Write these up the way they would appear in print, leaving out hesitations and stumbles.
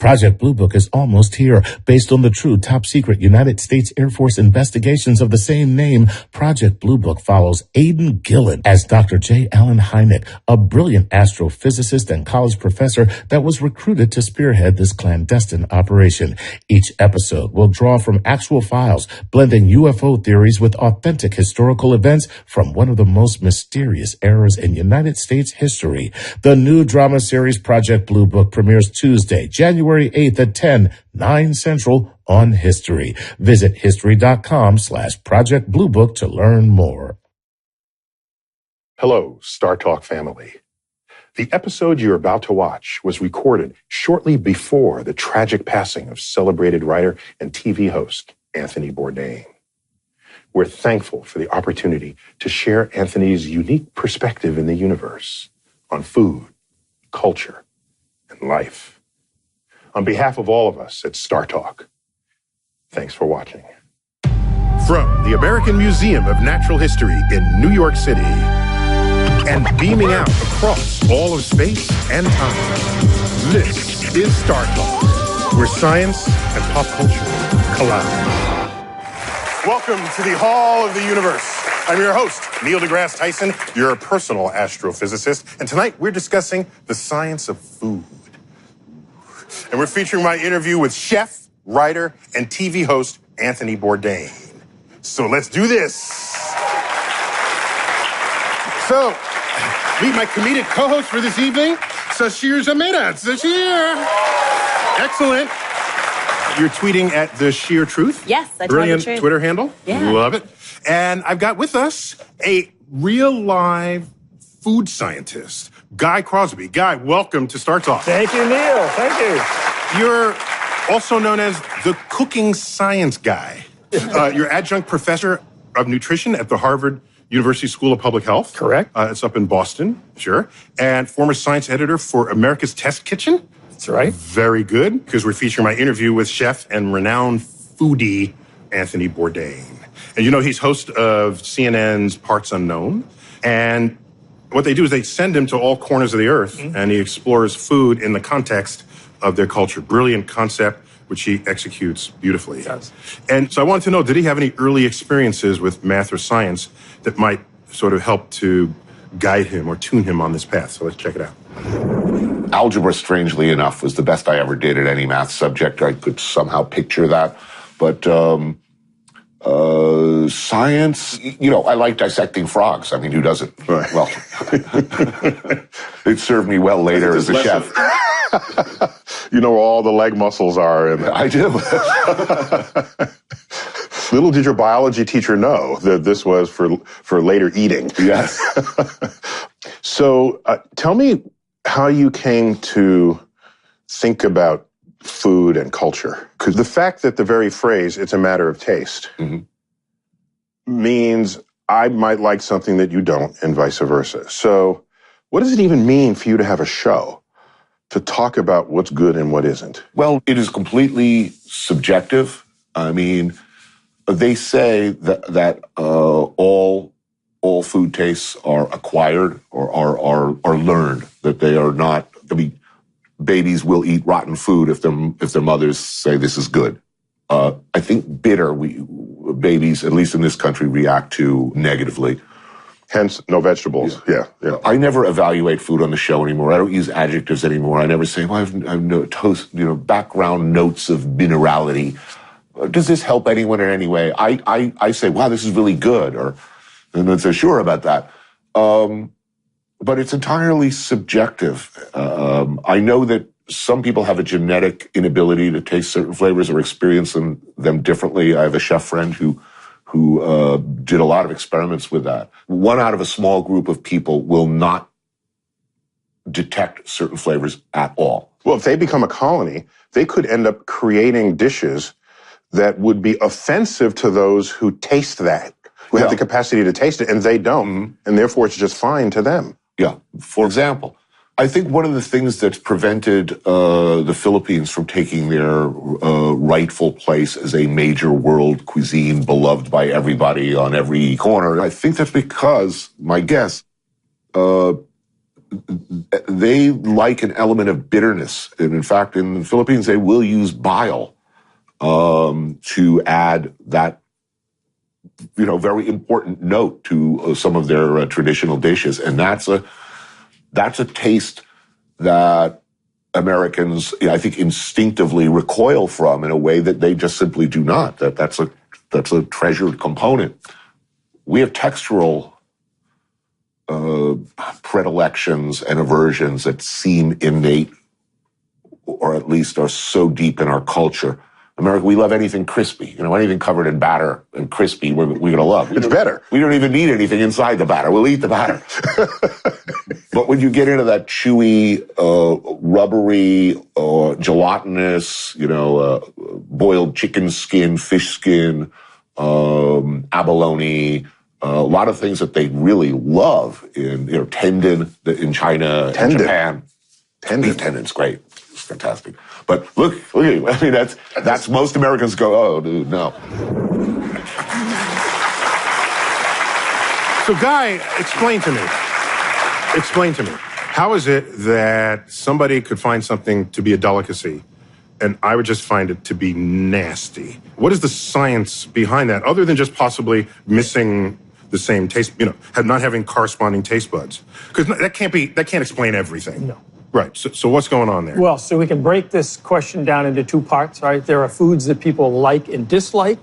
Project Blue Book is almost here. Based on the true top-secret United States Air Force investigations of the same name, Project Blue Book follows Aidan Gillen as Dr. J. Allen Hynek, a brilliant astrophysicist and college professor that was recruited to spearhead this clandestine operation. Each episode will draw from actual files, blending UFO theories with authentic historical events from one of the most mysterious eras in United States history. The new drama series Project Blue Book premieres Tuesday, January 8th at 10, 9 Central on History. Visit history.com/Project Blue Book to learn more. Hello, StarTalk family. The episode you're about to watch was recorded shortly before the tragic passing of celebrated writer and TV host Anthony Bourdain. We're thankful for the opportunity to share Anthony's unique perspective in the universe on food, culture, and life. On behalf of all of us at StarTalk, thanks for watching. From the American Museum of Natural History in New York City and beaming out across all of space and time, this is StarTalk, where science and pop culture collide. Welcome to the Hall of the Universe. I'm your host, Neil deGrasse Tyson, your personal astrophysicist, and tonight we're discussing the science of food. And we're featuring my interview with chef, writer, and TV host Anthony Bourdain. So let's do this. So, meet my comedic co-host for this evening, Sasheer Zamata. Sasheer! Excellent. You're tweeting at the Sheer Truth? Yes, I Brilliant tell the truth. Twitter handle. Yeah. Love it. And I've got with us a real live food scientist, Guy Crosby. Guy, welcome to StarTalk. Thank you, Neil. Thank you. You're also known as the cooking science guy. You're adjunct professor of nutrition at the Harvard University School of Public Health. Correct. It's up in Boston, sure. And former science editor for America's Test Kitchen. That's right. Very good, because we're featuring my interview with chef and renowned foodie Anthony Bourdain. And you know, he's host of CNN's Parts Unknown. And what they do is they send him to all corners of the earth, and he explores food in the context of their culture. Brilliant concept, which he executes beautifully. He does. And so I wanted to know, did he have any early experiences with math or science that might sort of help to guide him or tune him on this path? So let's check it out. Algebra, strangely enough, was the best I ever did at any math subject. I could somehow picture that. But science, you know, I like dissecting frogs. I mean, who doesn't? Right. Well, it served me well later as a chef. You know where all the leg muscles are. And I do. Little did your biology teacher know that this was for later eating. Yes. So tell me how you came to think about food and culture. Because the fact that the very phrase, it's a matter of taste, means I might like something that you don't, and vice versa. So what does it even mean for you to have a show to talk about what's good and what isn't? Well, it is completely subjective. I mean, they say that all food tastes are acquired or are learned, that they are not. I mean, babies will eat rotten food if their mothers say this is good. I think bitter babies, at least in this country, react to negatively. Hence, no vegetables. Yeah. I never evaluate food on the show anymore. I don't use adjectives anymore. I never say, well, I have no background notes of minerality. Does this help anyone in any way? I say, wow, this is really good, and then say, sure about that. But it's entirely subjective. I know that some people have a genetic inability to taste certain flavors or experience them differently. I have a chef friend who did a lot of experiments with that. One out of a small group of people will not detect certain flavors at all. Well, if they become a colony, they could end up creating dishes that would be offensive to those who taste that, who have the capacity to taste it, and they don't, and therefore it's just fine to them. Yeah. For example, I think one of the things that's prevented the Philippines from taking their rightful place as a major world cuisine beloved by everybody on every corner, I think that's because, my guess, they like an element of bitterness. And in fact, in the Philippines, they will use bile to add that, very important note to some of their traditional dishes. And that's a taste that Americans, I think, instinctively recoil from in a way that they just simply do not. That's a treasured component. We have textural predilections and aversions that seem innate, or at least are so deep in our culture. America, we love anything crispy. Anything covered in batter and crispy, we're going to love. It's better. We don't even need anything inside the batter. We'll eat the batter. But when you get into that chewy, rubbery, gelatinous, boiled chicken skin, fish skin, abalone, a lot of things that they really love in, tendon in China and Japan. Beef tendon's great. It's fantastic. But look at you. I mean, that's most Americans go, oh, dude, no. So, Guy, explain to me, how is it that somebody could find something to be a delicacy and I would just find it to be nasty? What is the science behind that, other than just possibly missing the same taste, not having corresponding taste buds? Because that can't explain everything. No. Right. So what's going on there? Well, so we can break this question down into two parts, right? There are foods that people like and dislike,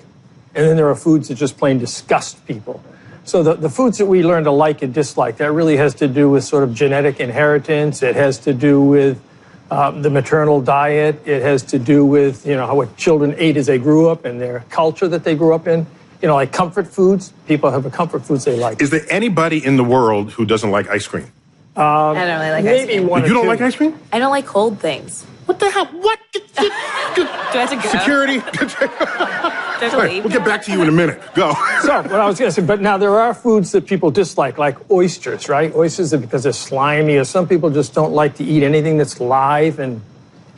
and then there are foods that just plain disgust people. So the foods that we learn to like and dislike, that really has to do with sort of genetic inheritance. It has to do with the maternal diet. It has to do with, what children ate as they grew up and their culture that they grew up in. Like comfort foods, people have a comfort foods they like. Is there anybody in the world who doesn't like ice cream? I don't really like ice cream. You don't like ice cream? I don't like cold things. What the hell? What? Do I have to go? Security? Do I have to leave? We'll get back to you in a minute. Go. So, what I was going to say, but now there are foods that people dislike, like oysters, right? Oysters are because they're slimy, or some people just don't like to eat anything that's live and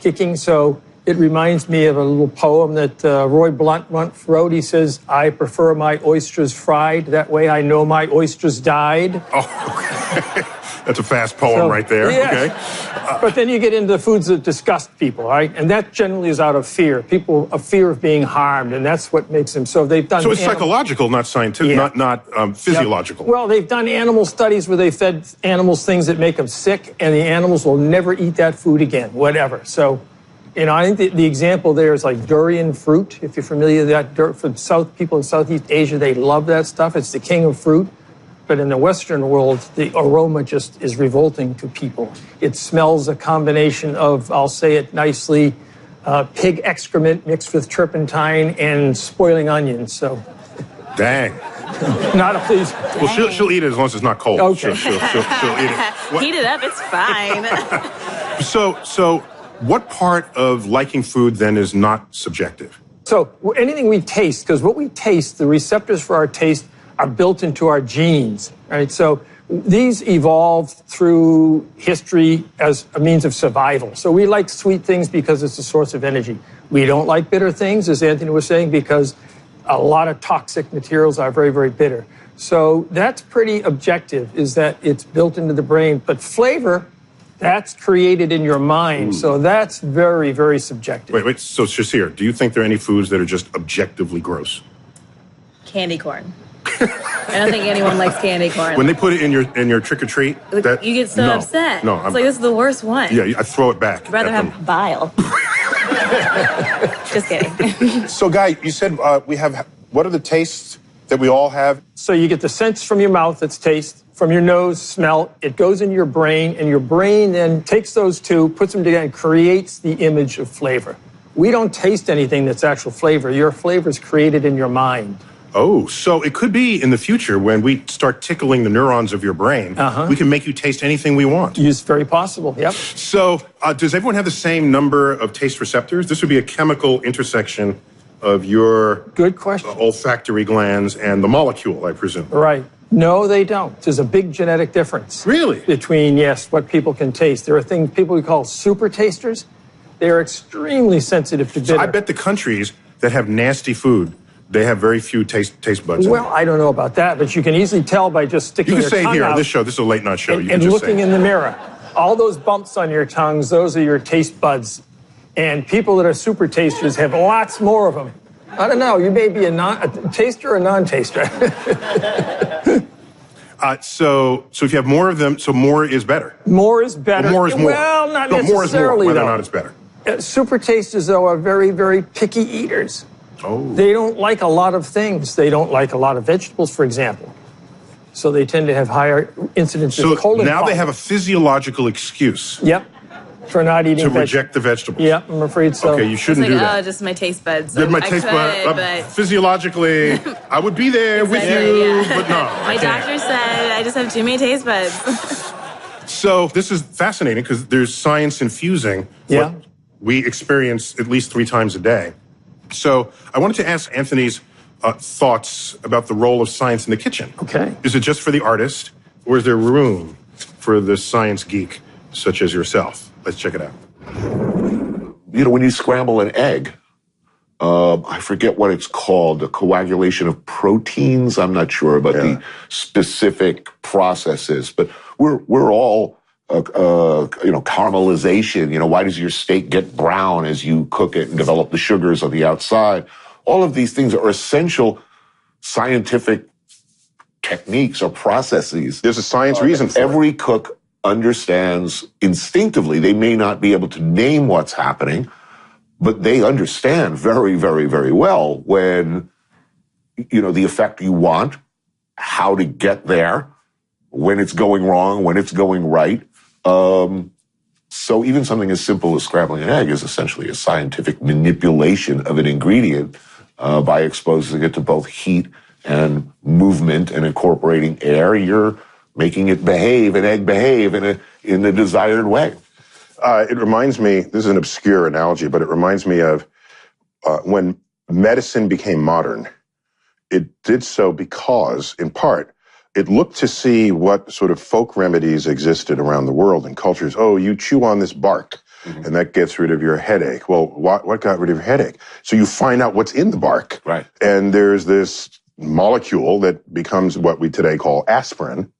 kicking. So it reminds me of a little poem that Roy Blunt once wrote. He says, I prefer my oysters fried. That way I know my oysters died. Oh, okay. That's a fast poem right there. Yeah. Okay. But then you get into foods that disgust people, right? And that generally is out of fear. People, a fear of being harmed, and that's what makes them. So they've done. So it's psychological, not scientific, not physiological. Yep. Well, they've done animal studies where they fed animals things that make them sick, and the animals will never eat that food again, whatever. So, I think the example there is like durian fruit. If you're familiar with that, for people in Southeast Asia, they love that stuff. It's the king of fruit. But in the Western world, the aroma just is revolting to people. It smells a combination of, I'll say it nicely, pig excrement mixed with turpentine and spoiling onions. So, dang. Not a please. Well, she'll eat it as long as it's not cold. Okay. She'll eat it. Heat it up, it's fine. So what part of liking food then is not subjective? So anything we taste, because what we taste, the receptors for our taste are built into our genes, right? So these evolved through history as a means of survival. So we like sweet things because it's a source of energy. We don't like bitter things, as Anthony was saying, because a lot of toxic materials are very, very bitter. So that's pretty objective, is that it's built into the brain. But flavor, that's created in your mind. So that's very, very subjective. Wait. So, Sasheer, do you think there are any foods that are just objectively gross? Candy corn. I don't think anyone likes candy corn. When they put it in your trick or treat, you get so upset. No, it's like, this is the worst one. Yeah, I throw it back. I'd rather have bile. Just kidding. So, Guy, you said we have. What are the tastes that we all have? So you get the sense from your mouth, that's taste, from your nose, smell. It goes in your brain, and your brain then takes those two, puts them together, and creates the image of flavor. We don't taste anything that's actual flavor. Your flavor is created in your mind. Oh, so it could be in the future when we start tickling the neurons of your brain, we can make you taste anything we want. It's very possible, yep. So does everyone have the same number of taste receptors? This would be a chemical intersection of your good question olfactory glands and the molecule, I presume. Right. No, they don't. There's a big genetic difference. Really? Between, yes, what people can taste. There are things people we call super tasters. They are extremely sensitive to bitter. So I bet the countries that have nasty food They have very few taste buds. Well, I don't know about that, but you can easily tell by just sticking your tongue out. You can say here on this show, this is a late night show. And looking in the mirror. All those bumps on your tongues, those are your taste buds. And people that are super tasters have lots more of them. I don't know. You may be a taster or a non-taster. So if you have more of them, so more is better. More is better. Well, more is more. Well, not no, necessarily, more is more, whether though. or not it's better. Super tasters, though, are very, very picky eaters. Oh. They don't like a lot of things. They don't like a lot of vegetables, for example. So they tend to have higher incidence of colon. So now they have a physiological excuse. Yep. For not eating to reject the vegetables. Yeah, I'm afraid so. Okay, you shouldn't do that. Oh, just my taste buds. My taste buds. Physiologically, I would be there with you, but no. My doctor said I just have too many taste buds. So this is fascinating because there's science infusing what we experience at least 3 times a day. So I wanted to ask Anthony's thoughts about the role of science in the kitchen. Okay. Is it just for the artist, or is there room for the science geek such as yourself? Let's check it out. When you scramble an egg, I forget what it's called, the coagulation of proteins. I'm not sure about the specific processes, but we're all, caramelization. Why does your steak get brown as you cook it and develop the sugars on the outside? All of these things are essential scientific techniques or processes. There's a science reason for it. Every cook understands instinctively. They may not be able to name what's happening, but they understand very, very, very well when, the effect you want, how to get there, when it's going wrong, when it's going right. So even something as simple as scrambling an egg is essentially a scientific manipulation of an ingredient by exposing it to both heat and movement and incorporating air. You're making it behave, an egg behave in the desired way. It reminds me, this is an obscure analogy, but it reminds me of when medicine became modern. It did so because, in part, it looked to see what sort of folk remedies existed around the world in cultures. Oh, you chew on this bark, and that gets rid of your headache. Well, what got rid of your headache? So you find out what's in the bark. Right. And there's this molecule that becomes what we today call aspirin.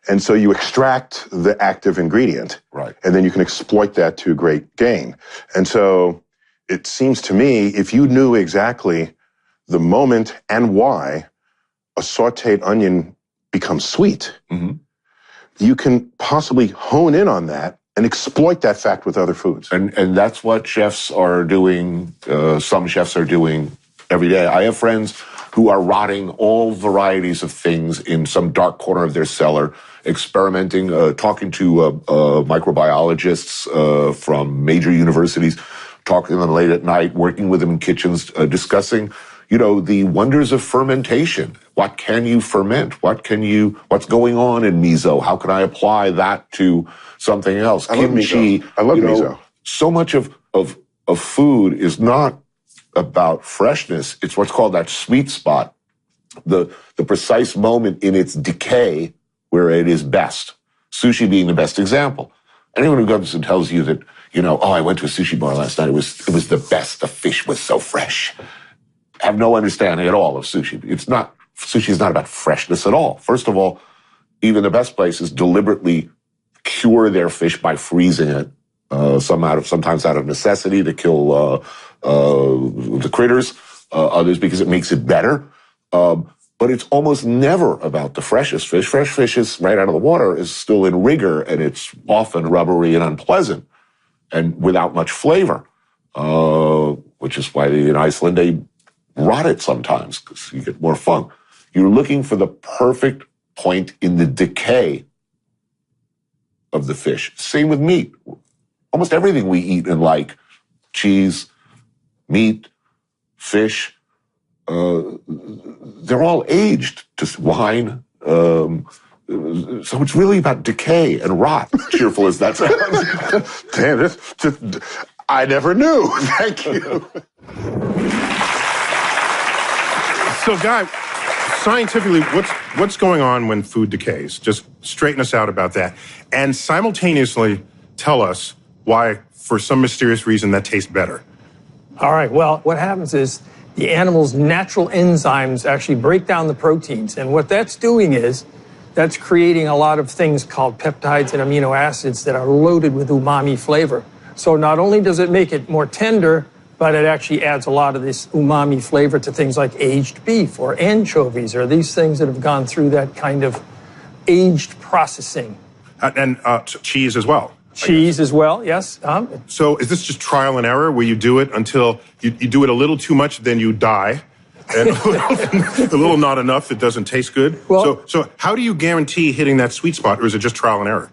And so you extract the active ingredient. Right. And then you can exploit that to great gain. And so it seems to me, if you knew exactly the moment and why a sauteed onion becomes sweet, you can possibly hone in on that and exploit that fact with other foods. And that's what chefs are doing. Some chefs are doing every day. I have friends who are rotting all varieties of things in some dark corner of their cellar, experimenting, talking to microbiologists from major universities, talking to them late at night, working with them in kitchens, discussing, the wonders of fermentation. What can you ferment? What's going on in miso? How can I apply that to something else? Kimchi. I love miso. So much of food is not about freshness. It's what's called that sweet spot, the precise moment in its decay where it is best. Sushi being the best example. Anyone who comes and tells you that, I went to a sushi bar last night, it was the best. The fish was so fresh. Have no understanding at all of sushi. Sushi is not about freshness at all. First of all, even the best places deliberately cure their fish by freezing it, sometimes out of necessity to kill the critters, others because it makes it better. But it's almost never about the freshest fish. Fresh fish is right out of the water, is still in rigor, and it's often rubbery and unpleasant and without much flavor, which is why in Iceland they rot it sometimes because you get more funk. You're looking for the perfect point in the decay of the fish. Same with meat. Almost everything we eat and like, cheese, meat, fish, they're all aged to wine. So it's really about decay and rot, cheerful as that sounds. Damn, I never knew. Thank you. So, Guy, scientifically, what's going on when food decays? Just straighten us out about that. And simultaneously tell us why, for some mysterious reason, that tastes better. All right. Well, what happens is the animal's natural enzymes actually break down the proteins. And what that's doing is that's creating a lot of things called peptides and amino acids that are loaded with umami flavor. So not only does it make it more tender, but it actually adds a lot of this umami flavor to things like aged beef or anchovies or these things that have gone through that kind of aged processing. And cheese as well. Cheese as well, yes. So is this just trial and error where you do it until you do it a little too much, then you die? And a little not enough, it doesn't taste good? Well, so how do you guarantee hitting that sweet spot, or is it just trial and error?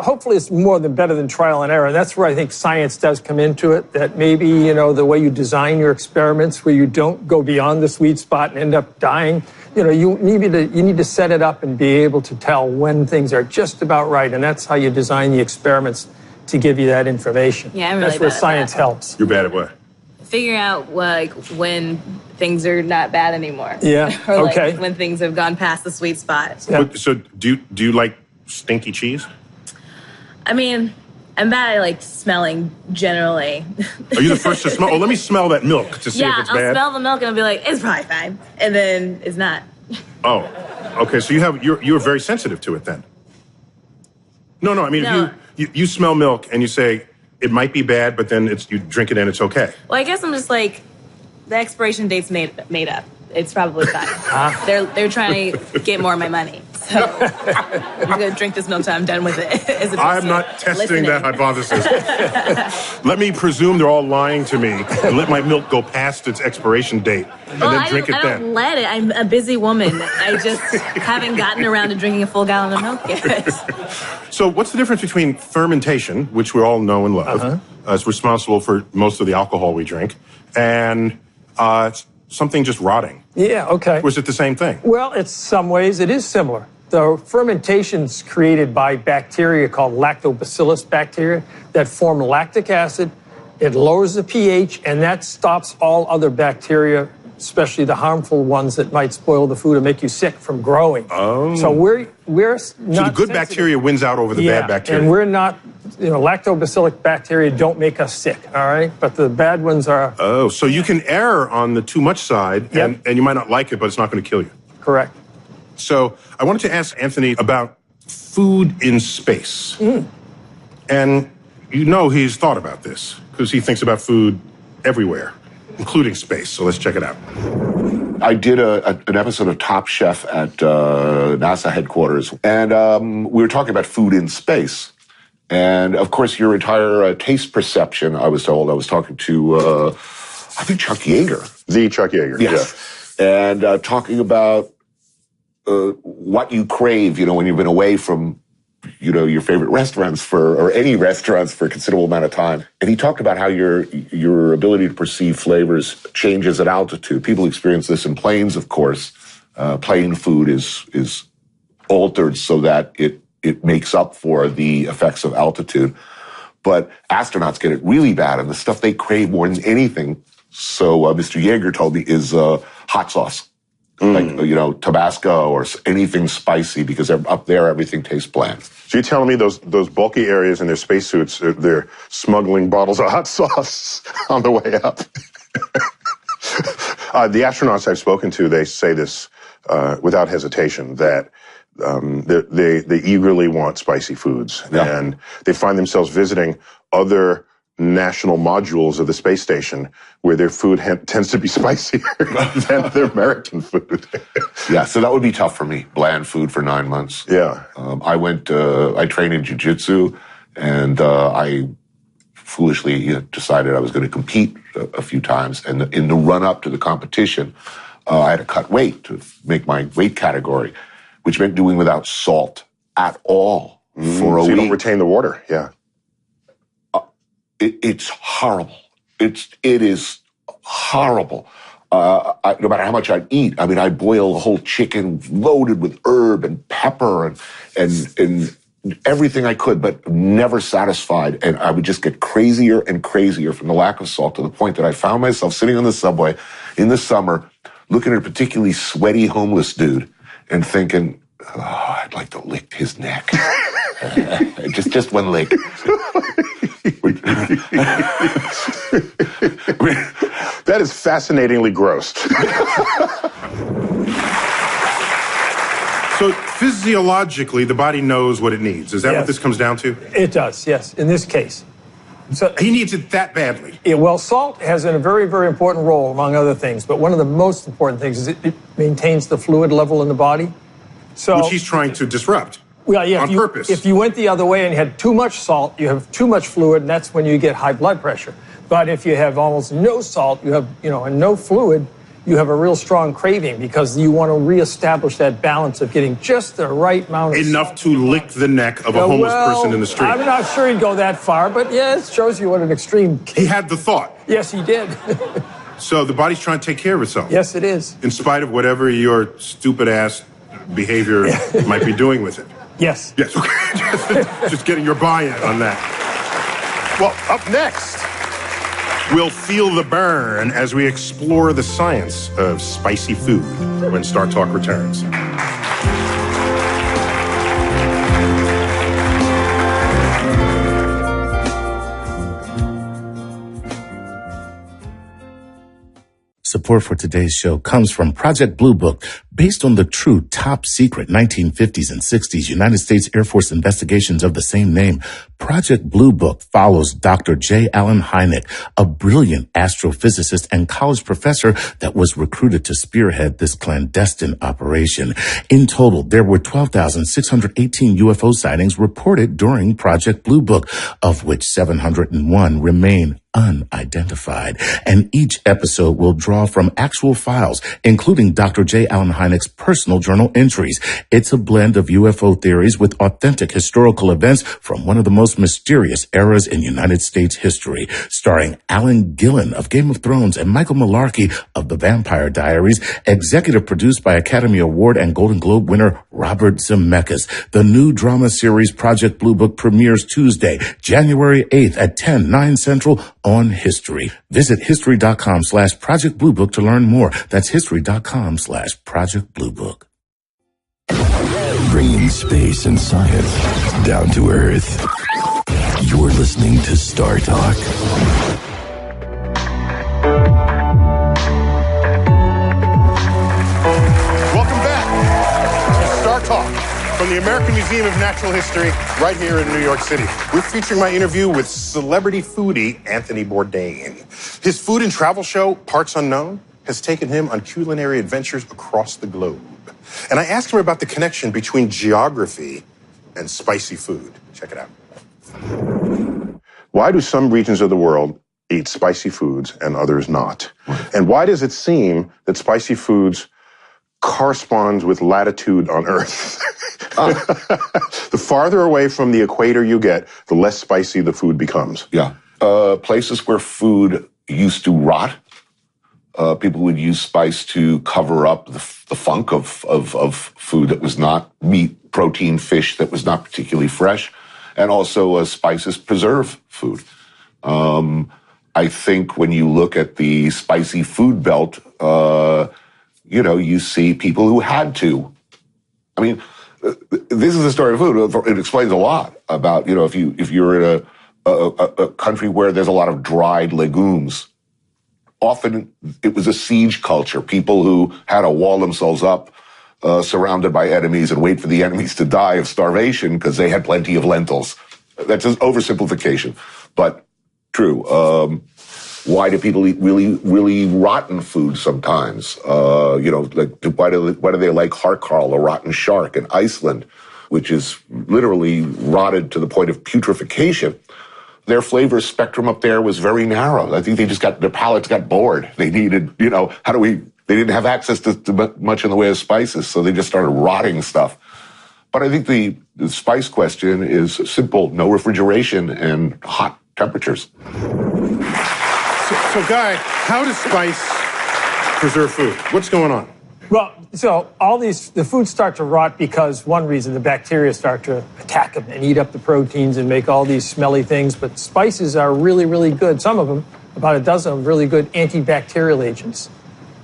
Hopefully it's more than better than trial and error. That's where I think science does come into it, that maybe, you know, the way you design your experiments where you don't go beyond the sweet spot and end up dying, you know, you need to set it up and be able to tell when things are just about right, and that's how you design the experiments to give you that information. Yeah, I'm really That's where bad at science that. helps. You're bad at what? Figuring out like when things are not bad anymore. Yeah, or okay. like when things have gone past the sweet spot. Yeah. So do you like stinky cheese? I mean, I'm bad at like smelling generally. Are you the first to smell? Oh, let me smell that milk to see Yeah, if it's I'll bad. smell the milk and I'll be like, it's probably fine. And then it's not. Oh, okay. So you're very sensitive to it then. No. I mean, No. if you smell milk and you say it might be bad, but then you drink it and it's okay. Well, I guess I'm just like, the expiration date's made up. It's probably fine. They're trying to get more of my money. So I'm going to drink this milk till I'm done with it. as opposed I'm to not testing listening. that hypothesis. Let me presume they're all lying to me and let my milk go past its expiration date and then drink it I then. don't let it. I'm a busy woman. I just haven't gotten around to drinking a full gallon of milk yet. So what's the difference between fermentation, which we all know and love, is responsible for most of the alcohol we drink, and something just rotting? Yeah, okay. Or is it the same thing? Well, in some ways it is similar. The fermentation's created by bacteria called lactobacillus bacteria that form lactic acid. It lowers the pH, and that stops all other bacteria, especially the harmful ones that might spoil the food and make you sick, from growing. Oh. So we're not So the good bacteria wins out over the bad bacteria. And we're not, lactobacillic bacteria don't make us sick, all right? But the bad ones are Oh, so you can err on the too much side, Yep. and you might not like it, but it's not going to kill you. correct. So I wanted to ask Anthony about food in space. And you know he's thought about this, because he thinks about food everywhere, including space. So let's check it out. I did an episode of Top Chef at NASA headquarters, and we were talking about food in space. And, of course, your entire taste perception, I was told. I was talking to, I think, Chuck Yeager. The Chuck Yeager. Yes. And talking about what you crave, when you've been away from, your favorite restaurants or any restaurants for a considerable amount of time. And he talked about how your ability to perceive flavors changes at altitude. People experience this in planes, of course. Plane food is altered so that it makes up for the effects of altitude. But astronauts get it really bad, and the stuff they crave more than anything, so Mr. Yeager told me, is hot sauce. Like, Tabasco or anything spicy, because up there everything tastes bland. So you're telling me those bulky areas in their spacesuits, they're smuggling bottles of hot sauce on the way up? The astronauts I've spoken to, they say this without hesitation, that they eagerly want spicy foods. Yeah. And they find themselves visiting other national modules of the space station where their food tends to be spicier than their American food. Yeah, so that would be tough for me. Bland food for 9 months. Yeah. I trained in jiu-jitsu, and I foolishly decided I was going to compete a few times. And in the run-up to the competition, I had to cut weight to make my weight category, which meant doing without salt at all for a So week. you don't retain the water, yeah. It's horrible. It is horrible. No matter how much I eat, I mean, I boil a whole chicken loaded with herb and pepper and everything I could, but never satisfied. And I would just get crazier and crazier from the lack of salt, to the point that I found myself sitting on the subway in the summer, looking at a particularly sweaty homeless dude and thinking, oh, I'd like to lick his neck. just one lick. That is fascinatingly gross. So physiologically, the body knows what it needs. Is that what this comes down to? It does, yes, in this case. So he needs it that badly. Yeah, well, salt has a very, very important role, among other things. But one of the most important things is it maintains the fluid level in the body. So, which he's trying to disrupt. Well, yeah, on purpose. If you went the other way and had too much salt, you have too much fluid, and that's when you get high blood pressure. But if you have almost no salt, you have, and no fluid, you have a real strong craving because you want to reestablish that balance of getting just the right amount of enough salt to lick the neck of a homeless person in the street. I'm not sure he'd go that far, but yeah, it shows you what an extreme case. He had the thought. Yes, he did. So the body's trying to take care of itself. Yes, it is. In spite of whatever your stupid-ass behavior might be doing with it. Yes. Yes, okay. Just getting your buy-in on that. Well, up next, we'll feel the burn as we explore the science of spicy food when StarTalk returns. Support for today's show comes from Project Blue Book. Based on the true top secret 1950s and 60s United States Air Force investigations of the same name, Project Blue Book follows Dr. J. Allen Hynek, a brilliant astrophysicist and college professor that was recruited to spearhead this clandestine operation. In total, there were 12,618 UFO sightings reported during Project Blue Book, of which 701 remain unidentified. And each episode will draw from actual files, including Dr. J. Allen Hynek's personal journal entries. It's a blend of UFO theories with authentic historical events from one of the most mysterious eras in United States history, starring Alan Gillen of Game of Thrones and Michael Malarkey of The Vampire Diaries, executive produced by Academy Award and Golden Globe winner Robert Zemeckis. The new drama series Project Blue Book premieres Tuesday, January 8th at 10/9 Central on History. Visit history.com/Project Blue Book to learn more. That's history.com/Project Blue Book. Bringing space and science down to Earth. You're listening to StarTalk. Welcome back to StarTalk from the American Museum of Natural History right here in New York City. We're featuring my interview with celebrity foodie Anthony Bourdain. His food and travel show, Parts Unknown, has taken him on culinary adventures across the globe. And I asked him about the connection between geography and spicy food. Check it out. Why do some regions of the world eat spicy foods and others not? And why does it seem that spicy foods corresponds with latitude on Earth? The farther away from the equator you get, the less spicy the food becomes. Yeah. Places where food used to rot, people would use spice to cover up the funk of food that was not meat, protein, fish that was not particularly fresh. And also spices preserve food. I think when you look at the spicy food belt, you see people who had to. I mean, this is the story of food. It explains a lot about, if you're in a country where there's a lot of dried legumes, often it was a siege culture, people who had to wall themselves up, surrounded by enemies and wait for the enemies to die of starvation because they had plenty of lentils. That's an oversimplification, but true. Why do people eat really, really rotten food sometimes? Why do they like harkarl, a rotten shark, in Iceland, which is literally rotted to the point of putrefaction? Their flavor spectrum up there was very narrow. I think their palates got bored. They needed, they didn't have access to much in the way of spices, so they just started rotting stuff. But I think the spice question is simple: no refrigeration and hot temperatures. So Guy, how does spice preserve food? What's going on? Well, so the foods start to rot because one reason, the bacteria start to attack them and eat up the proteins and make all these smelly things. But spices are really, really good. Some of them, about a dozen of them, really good antibacterial agents.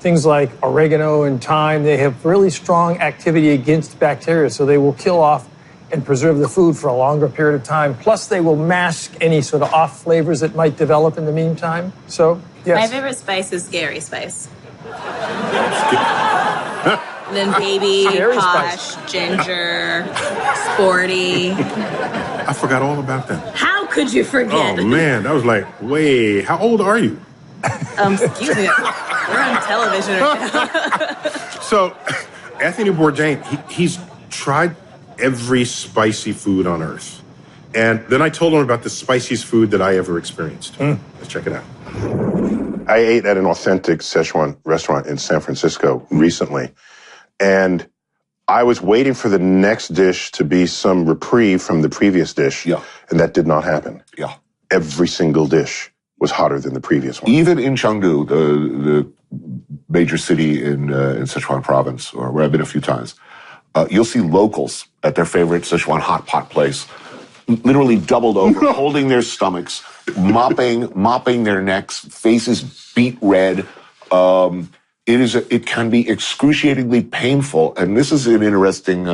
Things like oregano and thyme, they have really strong activity against bacteria, so they will kill off and preserve the food for a longer period of time. Plus, they will mask any sort of off flavors that might develop in the meantime. So Yes. My favorite spice is scary spice. Then baby, Scary posh, spice. ginger, sporty. I forgot all about that. How could you forget? Oh, man. That was like, wait, how old are you? Excuse me. We're on television right now. So, Anthony Bourdain, he's tried every spicy food on earth. And then I told him about the spiciest food that I ever experienced. Let's check it out. I ate at an authentic Szechuan restaurant in San Francisco recently. And I was waiting for the next dish to be some reprieve from the previous dish. Yeah. And that did not happen. Yeah. Every single dish was hotter than the previous one. Even in Chengdu, the major city in Sichuan province, or where I've been a few times, you'll see locals at their favorite Sichuan hot pot place, literally doubled over, holding their stomachs, mopping their necks, faces beet red. It can be excruciatingly painful, and this is an interesting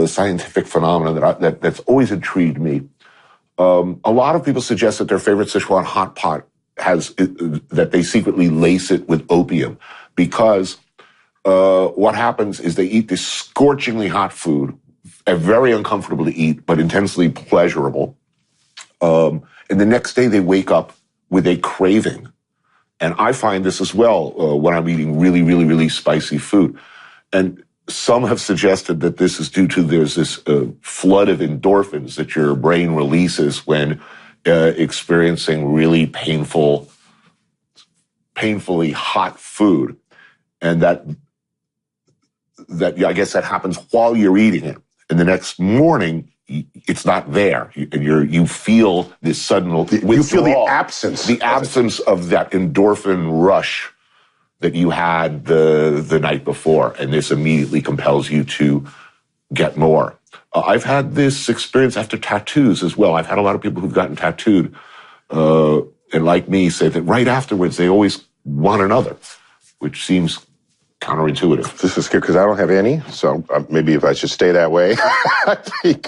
scientific phenomenon that's always intrigued me. A lot of people suggest that their favorite Sichuan hot pot that they secretly lace it with opium, because what happens is they eat this scorchingly hot food, very uncomfortable to eat, but intensely pleasurable. And the next day they wake up with a craving. And I find this as well when I'm eating really, really, really spicy food. And some have suggested that this is due to there's this flood of endorphins that your brain releases when experiencing really painfully hot food. And that I guess that happens while you're eating it. And the next morning, it's not there. You feel this sudden withdrawal. You feel the absence. The absence of that endorphin rush that you had the night before. And this immediately compels you to get more. I've had this experience after tattoos as well. I've had a lot of people who've gotten tattooed, and like me, say that right afterwards, they always want another, which seems counterintuitive. This is scary because I don't have any, so maybe if I should stay that way, I think.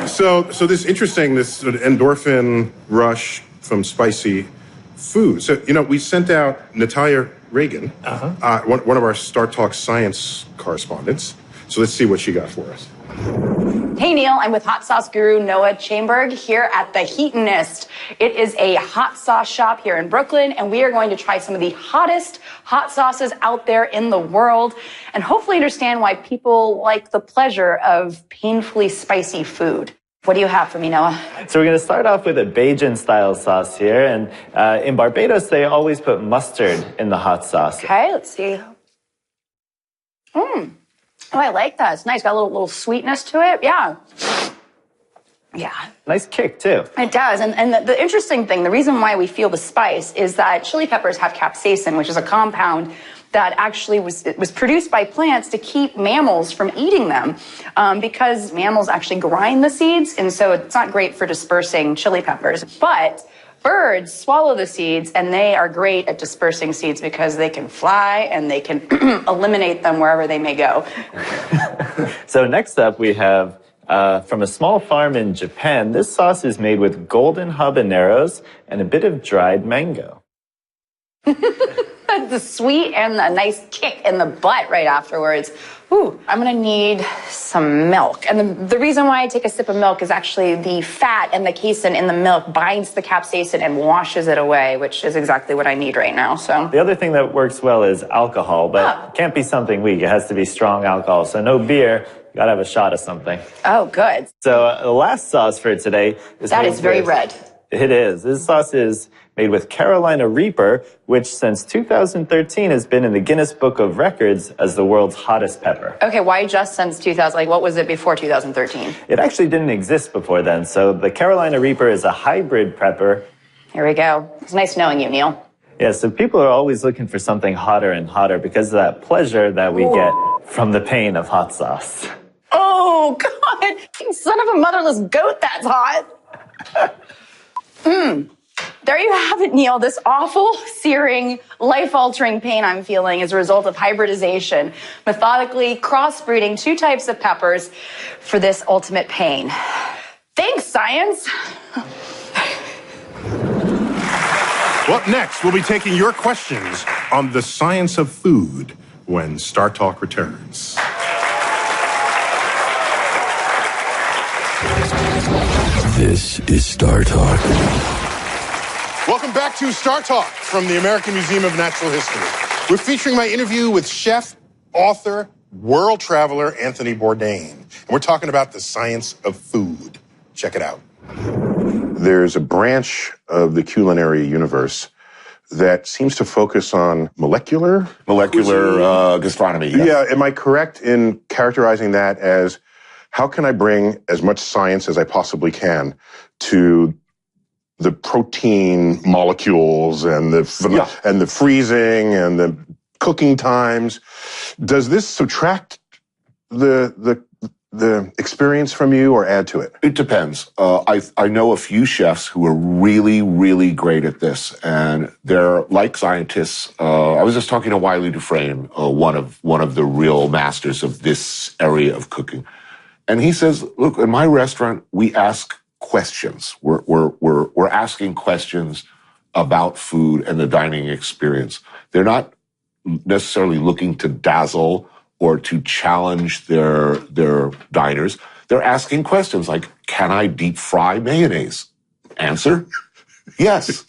So this interesting, this sort of endorphin rush from spicy food. So, we sent out Natalia Reagan, one of our StarTalk science correspondents. So let's see what she got for us. Hey, Neil, I'm with hot sauce guru Noah Chaimberg here at the Heatonist. It is a hot sauce shop here in Brooklyn, and we are going to try some of the hottest hot sauces out there in the world and hopefully understand why people like the pleasure of painfully spicy food. What do you have for me, Noah? So we're going to start off with a Bajan-style sauce here, and in Barbados, they always put mustard in the hot sauce. Okay, let's see. Oh, I like that. It's nice. Got a little sweetness to it. Yeah. Nice kick, too. It does. And the interesting thing, the reason why we feel the spice is that chili peppers have capsaicin, which is a compound that actually was produced by plants to keep mammals from eating them, because mammals actually grind the seeds, and so it's not great for dispersing chili peppers. But birds swallow the seeds, and they are great at dispersing seeds because they can fly and they can eliminate them wherever they may go. So next up, we have from a small farm in Japan. This sauce is made with golden habaneros and a bit of dried mango. The sweet and a nice kick in the butt right afterwards. Ooh, I'm gonna need some milk. And the reason why I take a sip of milk is actually the fat and the casein in the milk binds the capsaicin and washes it away, which is exactly what I need right now, so. The other thing that works well is alcohol, but it can't be something weak. It has to be strong alcohol. So no beer, you gotta have a shot of something. Oh, good. So the last sauce for today is that is very red. It is. This sauce is made with Carolina Reaper, which since 2013 has been in the Guinness Book of Records as the world's hottest pepper. Okay, why just since 2000? Like, what was it before 2013? It actually didn't exist before then. So the Carolina Reaper is a hybrid pepper. Here we go. It's nice knowing you, Neil. Yeah, so people are always looking for something hotter and hotter because of that pleasure that we get from the pain of hot sauce. Oh, God! You son of a motherless goat, that's hot! there you have it, Neil. This awful, searing, life-altering pain I'm feeling is a result of hybridization, methodically crossbreeding 2 types of peppers for this ultimate pain. Thanks, science. Well, up next, we'll be taking your questions on the science of food when StarTalk returns. This is StarTalk. Welcome back to StarTalk from the American Museum of Natural History. We're featuring my interview with chef, author, world traveler Anthony Bourdain. And we're talking about the science of food. Check it out. There's a branch of the culinary universe that seems to focus on molecular gastronomy. Yes. Yeah, am I correct in characterizing that as how can I bring as much science as I possibly can to the protein molecules and the freezing and the cooking times? Does this subtract the experience from you or add to it? It depends. I know a few chefs who are really, really great at this, and they're like scientists. I was just talking to Wiley Dufresne, one of the real masters of this area of cooking, and he says, "Look, in my restaurant, we ask questions. We're asking questions about food and the dining experience. They're not necessarily looking to dazzle or to challenge their diners. They're asking questions like, can I deep fry mayonnaise? Answer, yes.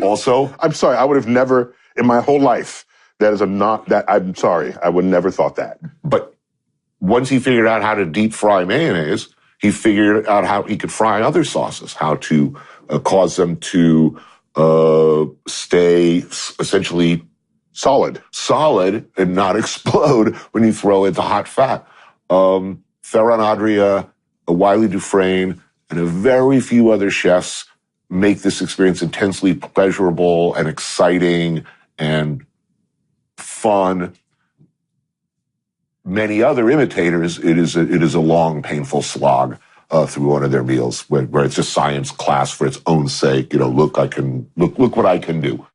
Also, I'm sorry, I would have never, in my whole life, I'm sorry, I would never thought that. But once he figured out how to deep fry mayonnaise, he figured out how he could fry other sauces, how to cause them to stay essentially solid and not explode when you throw it into hot fat. Ferran Adria, Wiley Dufresne, and a very few other chefs make this experience intensely pleasurable and exciting and fun. Many other imitators, it is a long, painful slog through one of their meals where it's just science class for its own sake. Look what I can do.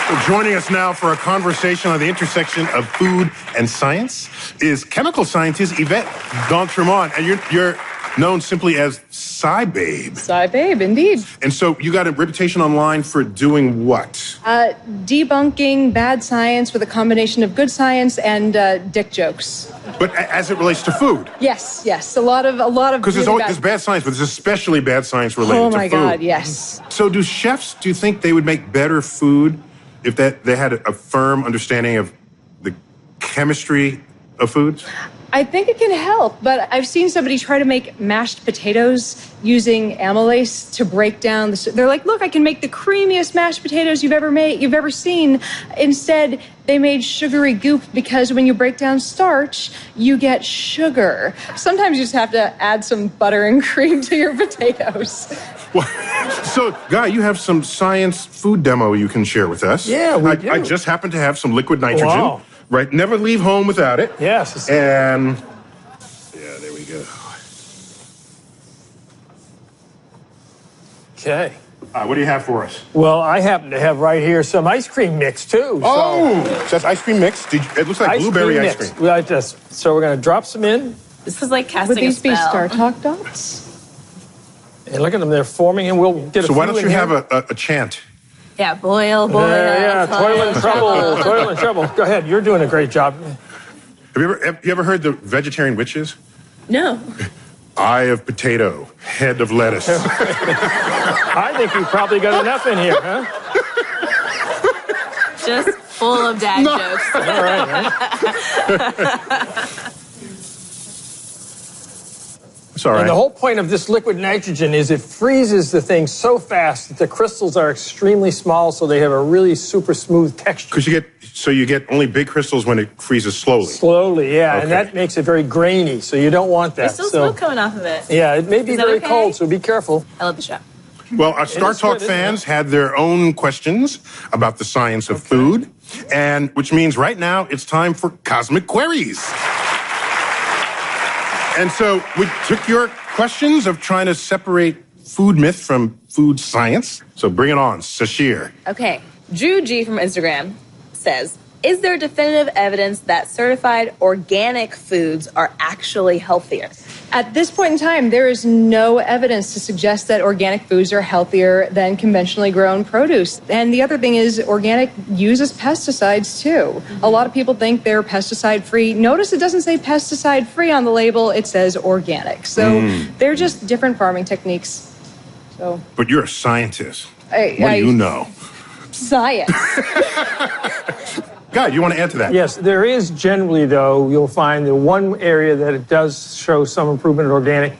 Well, joining us now for a conversation on the intersection of food and science is chemical scientist Yvette D'Entremont, and you're known simply as SciBabe. SciBabe, indeed. And so you got a reputation online for doing what? Debunking bad science with a combination of good science and dick jokes. But as it relates to food? Yes. A lot of because there's bad science, but there's especially bad science related to food. Oh my God, yes. So do you think they would make better food if they had a firm understanding of the chemistry of foods? I think it can help, but I've seen somebody try to make mashed potatoes using amylase to break down they're like, look, I can make the creamiest mashed potatoes you've ever seen. Instead, they made sugary goop because when you break down starch, you get sugar. Sometimes you just have to add some butter and cream to your potatoes. Well, so, Guy, you have some science food demo you can share with us. Yeah, we do. I just happen to have some liquid nitrogen. Wow. Right, never leave home without it. Yes. And, yeah, there we go. Okay. What do you have for us? Well, I happen to have right here some ice cream mix, too. So that's ice cream mix? It looks like blueberry ice cream. So we're going to drop some in. This is like casting Would these a be spell. StarTalk dots? And look at them, they're forming, and we'll get a So few why don't you in have here. a chant? Yeah, boil. Toilet trouble. Go ahead, you're doing a great job. Have you ever heard the vegetarian witches? No. Eye of potato, head of lettuce. I think you probably got enough in here, huh? Just full of dad jokes. All right, man. It's all right. And the whole point of this liquid nitrogen is it freezes the thing so fast that the crystals are extremely small, so they have a really super smooth texture. Because you get only big crystals when it freezes slowly. Slowly, yeah, Okay. and that makes it very grainy, so you don't want that. There's still smoke coming off of it. Yeah, it may be Is that very okay? cold, so be careful. I love the show. Well, our StarTalk fans had their own questions about the science of food, and which means right now it's time for Cosmic Queries. And so we took your questions of trying to separate food myth from food science. So bring it on, Sasheer. Okay. Drew G from Instagram says, is there definitive evidence that certified organic foods are actually healthier? At this point in time, there is no evidence to suggest that organic foods are healthier than conventionally grown produce. And the other thing is organic uses pesticides too. A lot of people think they're pesticide-free. Notice it doesn't say pesticide-free on the label, it says organic. So they're just different farming techniques. So, but you're a scientist. What do you know? Science. Guy, do you want to add to that? Yes, there is generally, though, you'll find the one area that it does show some improvement in organic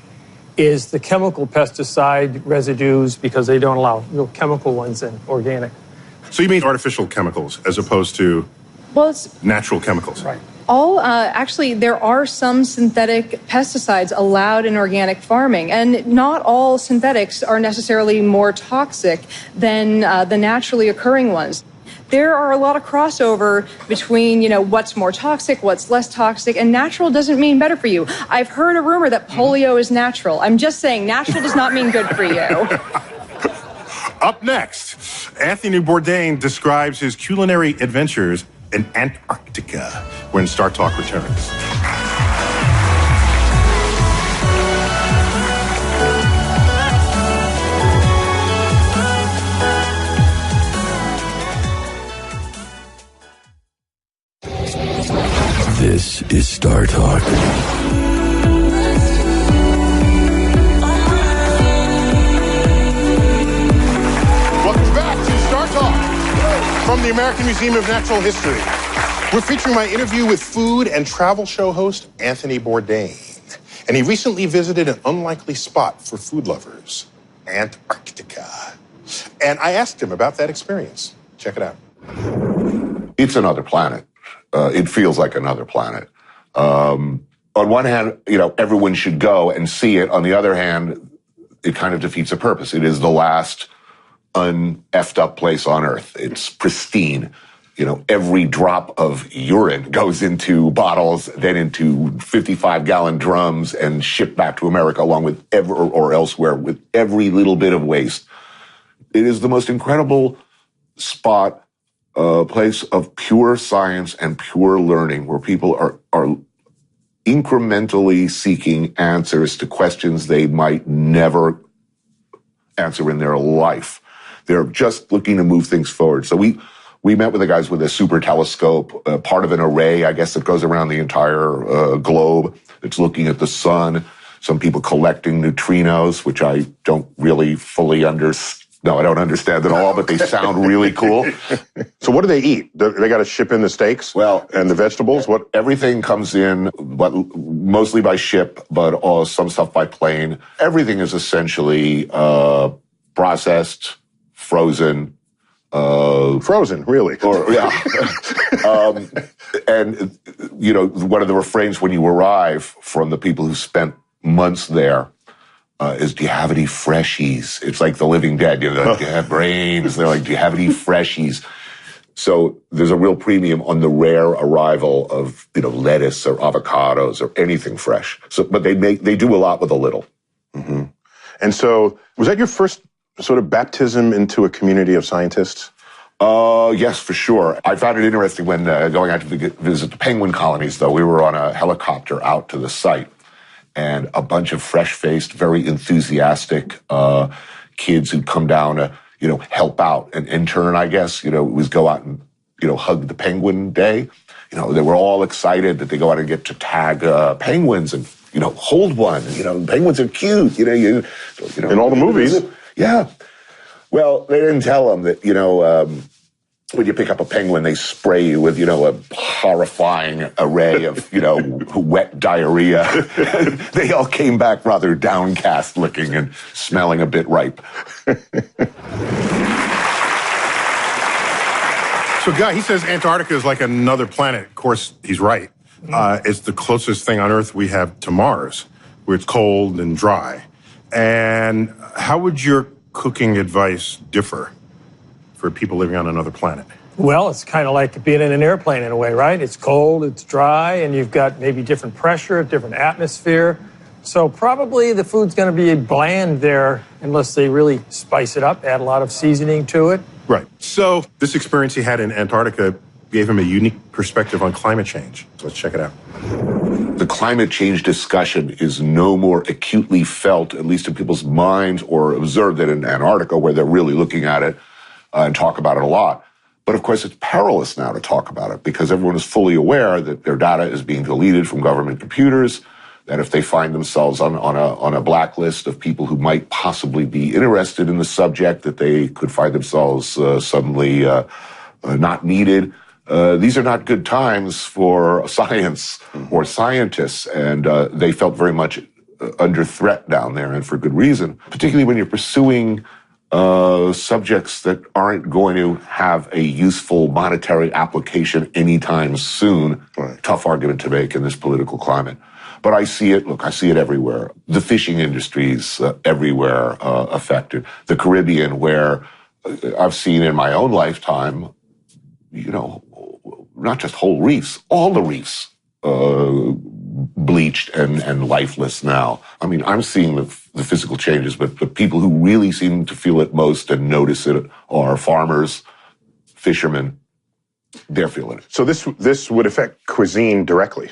is the chemical pesticide residues, because they don't allow real chemical ones in organic. So you mean artificial chemicals as opposed to natural chemicals? Right. Actually, there are some synthetic pesticides allowed in organic farming, and not all synthetics are necessarily more toxic than the naturally occurring ones. There are a lot of crossover between, what's more toxic, what's less toxic, and natural doesn't mean better for you. I've heard a rumor that polio is natural. I'm just saying natural does not mean good for you. Up next, Anthony Bourdain describes his culinary adventures in Antarctica when StarTalk returns. This is StarTalk. Welcome back to StarTalk from the American Museum of Natural History. We're featuring my interview with food and travel show host Anthony Bourdain. And he recently visited an unlikely spot for food lovers, Antarctica. And I asked him about that experience. Check it out. It's another planet. It feels like another planet. On one hand, everyone should go and see it. On the other hand, it kind of defeats the purpose. It is the last un-effed up place on Earth. It's pristine. Every drop of urine goes into bottles, then into 55-gallon drums and shipped back to America along with or elsewhere with every little bit of waste. It is the most incredible spot, place of pure science and pure learning where people are incrementally seeking answers to questions they might never answer in their life. They're just looking to move things forward. So we met with the guys with a super telescope, part of an array, I guess, that goes around the entire globe. It's looking at the sun. Some people collecting neutrinos, which I don't really fully understand. No, I don't understand at all, but they sound really cool. So what do they eat? They got to ship in the steaks and the vegetables? What? Everything comes in, but mostly by ship, but some stuff by plane. Everything is essentially processed, frozen. Frozen, really? And, one of the refrains when you arrive from the people who spent months there is, do you have any freshies? It's like the living dead. Do you have brains? They're like, do you have any freshies? So there's a real premium on the rare arrival of, lettuce or avocados or anything fresh. So, but they do a lot with a little. Mm-hmm. And so was that your first sort of baptism into a community of scientists? Yes, for sure. I found it interesting when going out to visit the penguin colonies, though. We were on a helicopter out to the site, and a bunch of fresh-faced, very enthusiastic kids who'd come down to, help out. An intern, I guess, was go out and, hug the penguin day. They were all excited that they go out and get to tag penguins and, hold one. Penguins are cute, in all the movies. Yeah. Well, they didn't tell them that, when you pick up a penguin, they spray you with, a horrifying array of, wet diarrhea. They all came back rather downcast looking and smelling a bit ripe. So, Guy, he says Antarctica is like another planet. Of course, he's right. It's the closest thing on Earth we have to Mars, where it's cold and dry. And how would your cooking advice differ for people living on another planet? Well, it's kind of like being in an airplane in a way, right? It's cold, it's dry, and you've got maybe different pressure, different atmosphere. So probably the food's going to be bland there unless they really spice it up, add a lot of seasoning to it. Right. So this experience he had in Antarctica gave him a unique perspective on climate change. So let's check it out. The climate change discussion is no more acutely felt, at least in people's minds, or observed than in Antarctica, where they're really looking at it and talk about it a lot. But of course, it's perilous now to talk about it because everyone is fully aware that their data is being deleted from government computers, that if they find themselves on a blacklist of people who might possibly be interested in the subject, that they could find themselves suddenly not needed. These are not good times for science or scientists, and they felt very much under threat down there, and for good reason, particularly when you're pursuing subjects that aren't going to have a useful monetary application anytime soon. Right. Tough argument to make in this political climate. But I see it, I see it everywhere. The fishing industry's everywhere affected. The Caribbean, where I've seen in my own lifetime, not just whole reefs, all the reefs bleached and lifeless now. I mean, I'm seeing the physical changes, but the people who really seem to feel it most and notice it are farmers, fishermen. They're feeling it. So this would affect cuisine directly.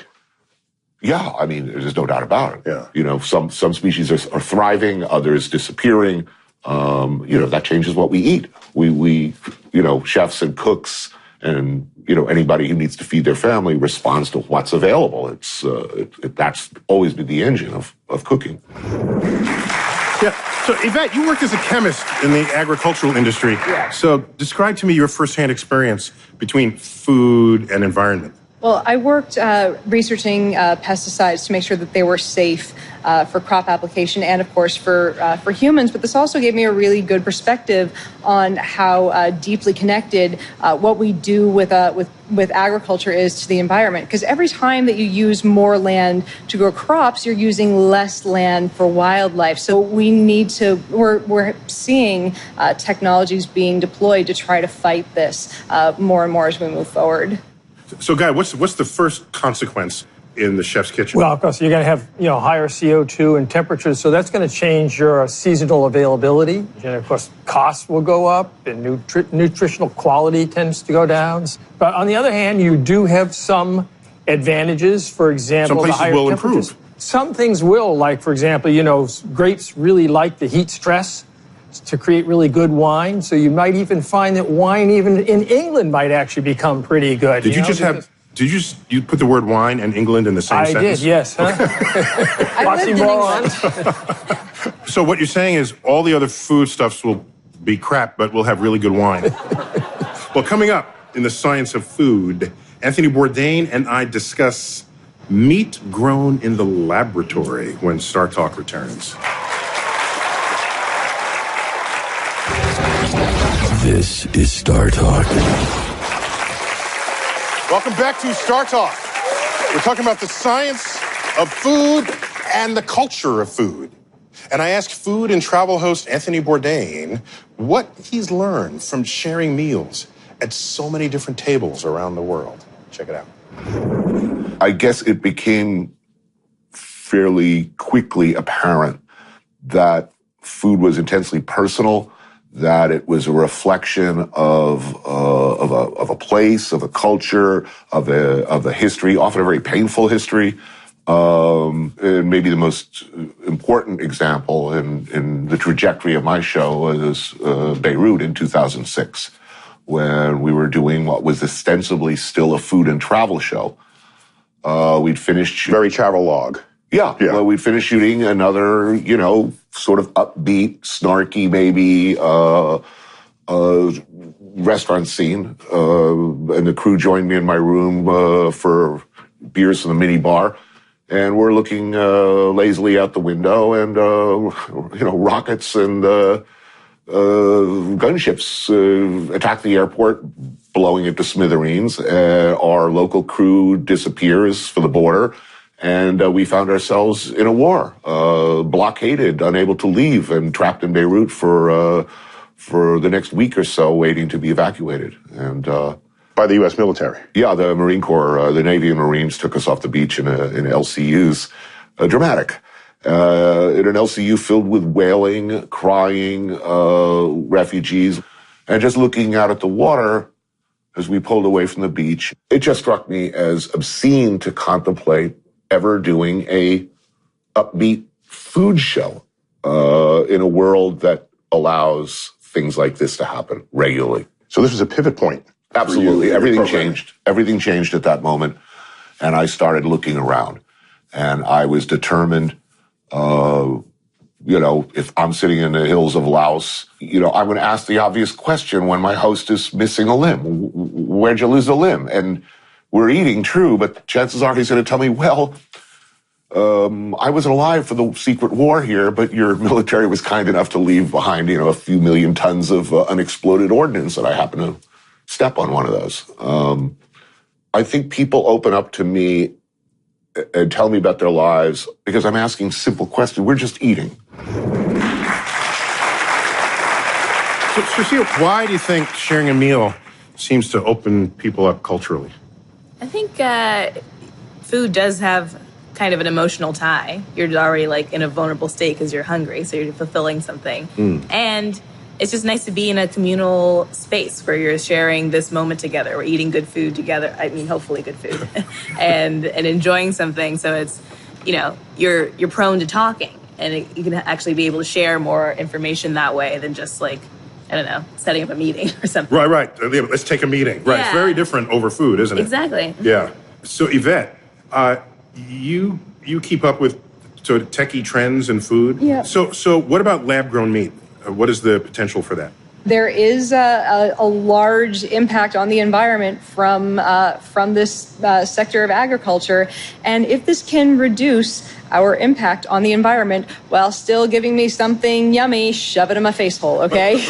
Yeah, I mean, there's no doubt about it. Yeah. Some species are thriving, others disappearing. That changes what we eat. We chefs and cooks and, anybody who needs to feed their family responds to what's available. That's always been the engine of cooking. Yeah. So, Yvette, you worked as a chemist in the agricultural industry. Yeah. So, describe to me your firsthand experience between food and environment. Well, I worked researching pesticides to make sure that they were safe for crop application and, of course, for humans. But this also gave me a really good perspective on how deeply connected what we do with agriculture is to the environment. Because every time that you use more land to grow crops, you're using less land for wildlife. So we're seeing technologies being deployed to try to fight this more and more as we move forward. So, Guy, what's the first consequence in the chef's kitchen? Well, of course, you're going to have higher CO2 and temperatures, so that's going to change your seasonal availability. And of course, costs will go up, and nutritional quality tends to go down. But on the other hand, you do have some advantages. For example, some places the higher will temperatures. improve. Some things will, like for example, grapes really like the heat stress to create really good wine. So you might even find that wine even in England might actually become pretty good. Did you put the word wine and England in the same sentence? I did, yes. Huh? I lived in England. So what you're saying is all the other foodstuffs will be crap, but we'll have really good wine. Well, coming up in the science of food, Anthony Bourdain and I discuss meat grown in the laboratory when StarTalk returns. This is StarTalk. Welcome back to StarTalk. We're talking about the science of food and the culture of food. And I asked food and travel host Anthony Bourdain what he's learned from sharing meals at so many different tables around the world. Check it out. I guess it became fairly quickly apparent that food was intensely personal, that it was a reflection of a place, of a culture, of a history, often a very painful history. And maybe the most important example in the trajectory of my show was Beirut in 2006, when we were doing what was ostensibly still a food and travel show. We'd finished... Very travel-log. Yeah. Well, we'd finished shooting another, sort of upbeat, snarky, maybe, restaurant scene. And the crew joined me in my room for beers in the mini bar. And we're looking lazily out the window, and, rockets and gunships attack the airport, blowing it to smithereens. Our local crew disappears for the border. And we found ourselves in a war, blockaded, unable to leave, and trapped in Beirut for the next week or so, waiting to be evacuated. And by the U.S. military. Yeah, the Marine Corps, the Navy and Marines took us off the beach in LCUs. Dramatic. in an LCU filled with wailing, crying refugees, and just looking out at the water as we pulled away from the beach. It just struck me as obscene to contemplate ever doing a upbeat food show in a world that allows things like this to happen regularly. So this was a pivot point. Absolutely. Everything changed. Everything changed at that moment. And I started looking around. And I was determined, if I'm sitting in the hills of Laos, I'm going to ask the obvious question when my host is missing a limb. Where'd you lose a limb? And we're eating, true, but chances are he's going to tell me, well, I wasn't alive for the secret war here, but your military was kind enough to leave behind, a few million tons of unexploded ordnance, and I happen to step on one of those. I think people open up to me and tell me about their lives because I'm asking simple questions. We're just eating. So, Sasheer, why do you think sharing a meal seems to open people up culturally? I think food does have kind of an emotional tie. You're already in a vulnerable state because you're hungry, so you're fulfilling something. And it's just nice to be in a communal space where you're sharing this moment together. We're eating good food together. I mean, hopefully good food, and enjoying something. So it's, you're prone to talking, and you can actually be able to share more information that way than just setting up a meeting or something. Right. Let's take a meeting. Right. Yeah. It's very different over food, isn't it? Exactly. Yeah. So Yvette, you keep up with sort of techie trends in food. Yeah. So what about lab-grown meat? What is the potential for that? There is a large impact on the environment from this sector of agriculture, and if this can reduce our impact on the environment while still giving me something yummy, shove it in my face hole, okay?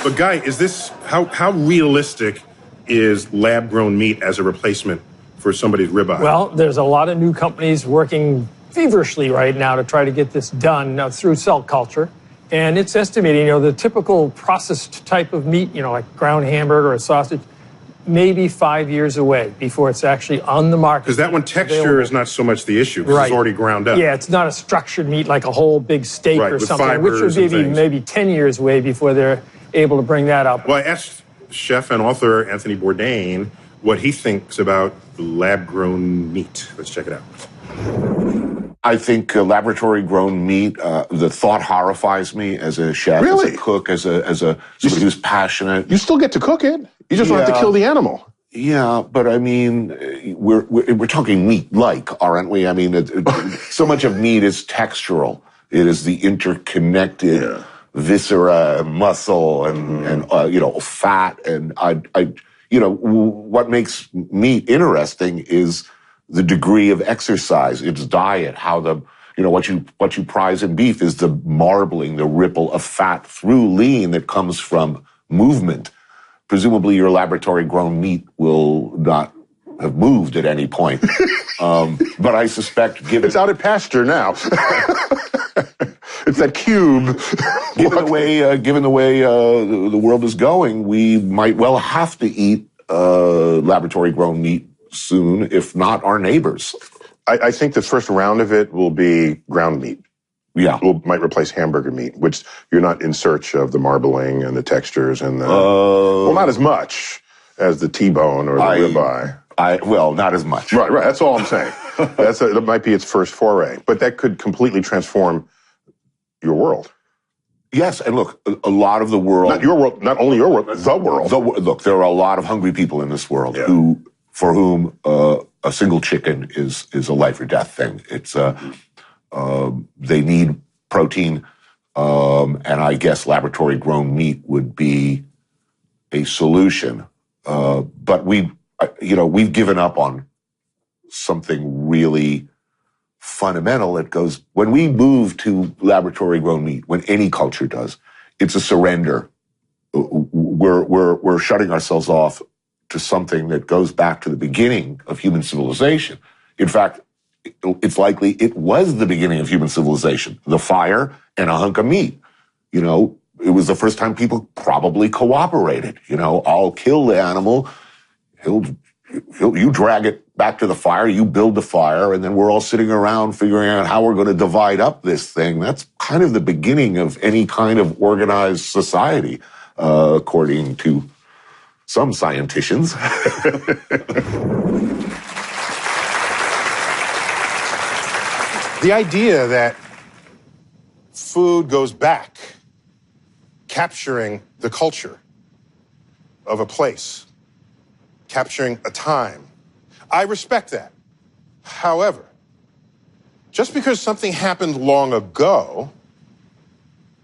But Guy, is this how realistic is lab-grown meat as a replacement for somebody's ribeye? Well, there's a lot of new companies working feverishly right now to try to get this done through cell culture. And it's estimating, the typical processed type of meat, like ground hamburger or sausage, maybe 5 years away before it's actually on the market. Because that one texture is not so much the issue, because it's already ground up. Yeah, it's not a structured meat like a whole big steak or something, which would be maybe 10 years away before they're able to bring that up. Well, I asked chef and author Anthony Bourdain what he thinks about lab-grown meat. Let's check it out. I think laboratory-grown meat, the thought horrifies me as a chef, really? As a cook, as a somebody who's passionate. You still get to cook it. You just don't have to kill the animal. Yeah, but I mean, we're talking meat-like, aren't we? I mean, so much of meat is textural. It is the interconnected viscera and muscle and fat. And what makes meat interesting is the degree of exercise, its diet, how what you prize in beef is the marbling, the ripple of fat through lean that comes from movement. Presumably your laboratory-grown meat will not have moved at any point. But I suspect, it's out at pasture now. It's that cube. Given the way the world is going, we might well have to eat laboratory-grown meat soon, if not our neighbors. I think the first round of it will be ground meat. Yeah. Might replace hamburger meat, which you're not in search of the marbling and the textures and the... not as much as the T-bone or the ribeye. Not as much. Right. That's all I'm saying. That might be its first foray. But that could completely transform your world. Yes, and look, a lot of the world... Not your world, not only your world, the world. Look, there are a lot of hungry people in this world for whom a single chicken is a life or death thing. It's they need protein, and I guess laboratory-grown meat would be a solution. But we've given up on something really fundamental. It goes, when we move to laboratory-grown meat, when any culture does, it's a surrender. We're shutting ourselves off to something that goes back to the beginning of human civilization. In fact, it's likely it was the beginning of human civilization, the fire and a hunk of meat. It was the first time people probably cooperated. I'll kill the animal, he'll you drag it back to the fire, you build the fire, and then we're all sitting around figuring out how we're going to divide up this thing. That's kind of the beginning of any kind of organized society, according to some scientists. The idea that food goes back, capturing the culture of a place, capturing a time, I respect that. However, just because something happened long ago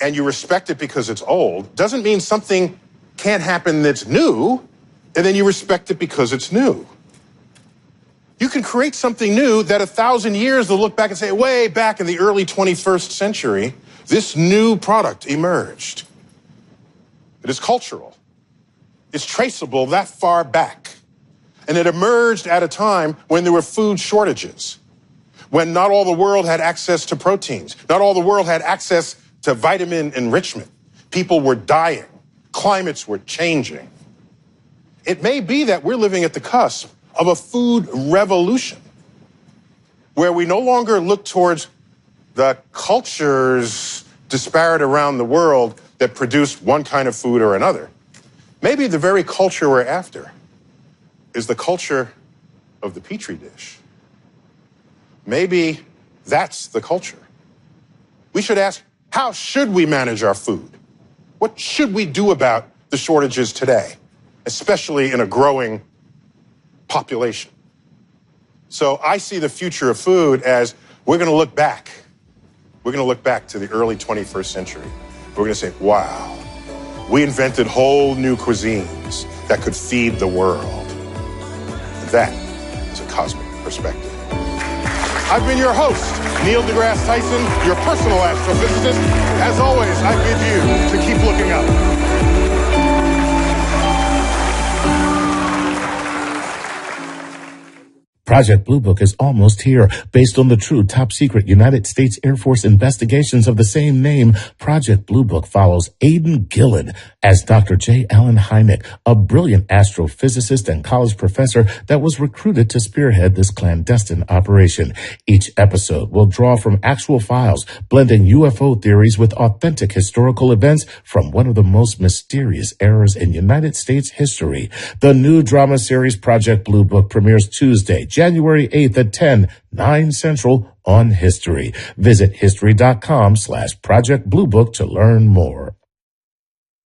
and you respect it because it's old, doesn't mean something can't happen that's new and then you respect it because it's new. You can create something new that 1,000 years they'll look back and say, way back in the early 21st century, this new product emerged. It is cultural. It's traceable that far back. And it emerged at a time when there were food shortages, when not all the world had access to proteins, not all the world had access to vitamin enrichment. People were dying. Climates were changing. It may be that we're living at the cusp of a food revolution, where we no longer look towards the cultures disparate around the world that produce one kind of food or another. Maybe the very culture we're after is the culture of the Petri dish. Maybe that's the culture. We should ask, how should we manage our food? What should we do about the shortages today, especially in a growing population? So I see the future of food as we're going to look back. We're going to look back to the early 21st century. We're going to say, wow, we invented whole new cuisines that could feed the world. That is a cosmic perspective. I've been your host, Neil deGrasse Tyson, your personal astrophysicist. As always, I bid you to keep looking up. Project Blue Book is almost here. Based on the true top-secret United States Air Force investigations of the same name, Project Blue Book follows Aidan Gillen as Dr. J. Allen Hynek, a brilliant astrophysicist and college professor that was recruited to spearhead this clandestine operation. Each episode will draw from actual files, blending UFO theories with authentic historical events from one of the most mysterious eras in United States history. The new drama series Project Blue Book premieres Tuesday, January 8th at 10, 9 Central on History. Visit history.com/Project Blue Book to learn more.